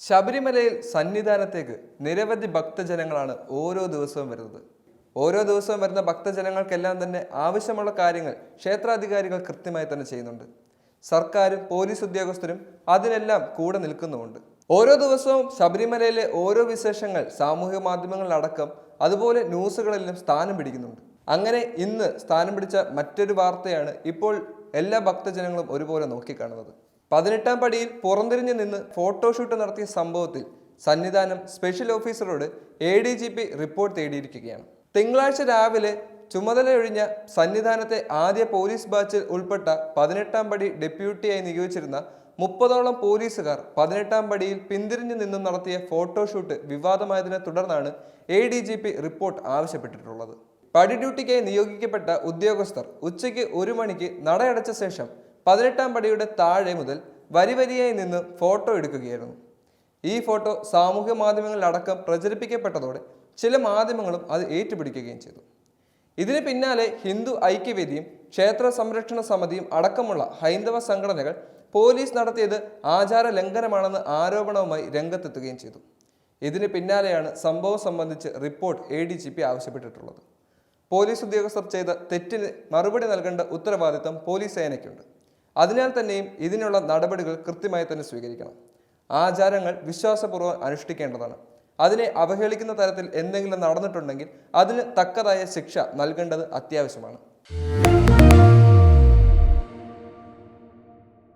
ശബരിമലയിൽ സന്നിധാനത്തേക്ക് നിരവധി ഭക്തജനങ്ങളാണ് ഓരോ ദിവസവും വരുന്നത്. ഓരോ ദിവസവും വരുന്ന ഭക്തജനങ്ങൾക്കെല്ലാം തന്നെ ആവശ്യമുള്ള കാര്യങ്ങൾ ക്ഷേത്രാധികാരികൾ കൃത്യമായി തന്നെ ചെയ്യുന്നുണ്ട്. സർക്കാരും പോലീസ് ഉദ്യോഗസ്ഥരും അതിനെല്ലാം കൂടെ നിൽക്കുന്നുമുണ്ട്. ഓരോ ദിവസവും ശബരിമലയിലെ ഓരോ വിശേഷങ്ങൾ സാമൂഹിക മാധ്യമങ്ങളിലടക്കം അതുപോലെ ന്യൂസുകളിലും സ്ഥാനം പിടിക്കുന്നുണ്ട്. അങ്ങനെ ഇന്ന് സ്ഥാനം പിടിച്ച മറ്റൊരു വാർത്തയാണ് ഇപ്പോൾ എല്ലാ ഭക്തജനങ്ങളും ഒരുപോലെ നോക്കിക്കാണുന്നത്. 18-ാം പടിയിൽ പുറംതിരിഞ്ഞു നിന്ന് ഫോട്ടോഷൂട്ട് നടത്തിയ സംഭവത്തിൽ സന്നിധാനം സ്പെഷ്യൽ ഓഫീസറോട് ADGP റിപ്പോർട്ട് തേടിയിരിക്കുകയാണ്. തിങ്കളാഴ്ച രാവിലെ ചുമതലയൊഴിഞ്ഞ സന്നിധാനത്തെ ആദ്യ പോലീസ് ബാച്ചിൽ ഉൾപ്പെട്ട 18-ാം പടി ഡെപ്യൂട്ടിയായി നിയോഗിച്ചിരുന്ന 30ഓളം പോലീസുകാർ 18-ാം പടിയിൽ പിന്തിരിഞ്ഞു നിന്നും നടത്തിയ ഫോട്ടോഷൂട്ട് വിവാദമായതിനെ തുടർന്നാണ് ADGP റിപ്പോർട്ട് ആവശ്യപ്പെട്ടിട്ടുള്ളത്. പടി ഡ്യൂട്ടിക്കായി നിയോഗിക്കപ്പെട്ട ഉദ്യോഗസ്ഥർ ഉച്ചയ്ക്ക് 1 മണിക്ക് നടയടച്ച ശേഷം 18-ാം പടിയുടെ താഴെ മുതൽ വരിവരിയായി നിന്ന് ഫോട്ടോ എടുക്കുകയായിരുന്നു. ഈ ഫോട്ടോ സാമൂഹ്യ മാധ്യമങ്ങളിലടക്കം പ്രചരിപ്പിക്കപ്പെട്ടതോടെ ചില മാധ്യമങ്ങളും അത് ഏറ്റുപിടിക്കുകയും ചെയ്തു. ഇതിന് പിന്നാലെ ഹിന്ദു ഐക്യവേദിയും ക്ഷേത്ര സംരക്ഷണ സമിതിയും അടക്കമുള്ള ഹൈന്ദവ സംഘടനകൾ പോലീസ് നടത്തിയത് ആചാര ലംഘനമാണെന്ന് ആരോപണവുമായി രംഗത്തെത്തുകയും ചെയ്തു. ഇതിന് പിന്നാലെയാണ് സംഭവം സംബന്ധിച്ച് റിപ്പോർട്ട് ADGP ആവശ്യപ്പെട്ടിട്ടുള്ളത്. പോലീസ് ഉദ്യോഗസ്ഥർ ചെയ്ത തെറ്റിന് മറുപടി നൽകേണ്ട ഉത്തരവാദിത്തം പോലീസ് സേനയ്ക്കുണ്ട്. അതിനാൽ തന്നെയും ഇതിനുള്ള നടപടികൾ കൃത്യമായി തന്നെ സ്വീകരിക്കണം. ആചാരങ്ങൾ വിശ്വാസപൂർവ്വം അനുഷ്ഠിക്കേണ്ടതാണ്. അതിനെ അവഹേളിക്കുന്ന തരത്തിൽ എന്തെങ്കിലും നടന്നിട്ടുണ്ടെങ്കിൽ അതിന് തക്കതായ ശിക്ഷ നൽകേണ്ടത് അത്യാവശ്യമാണ്.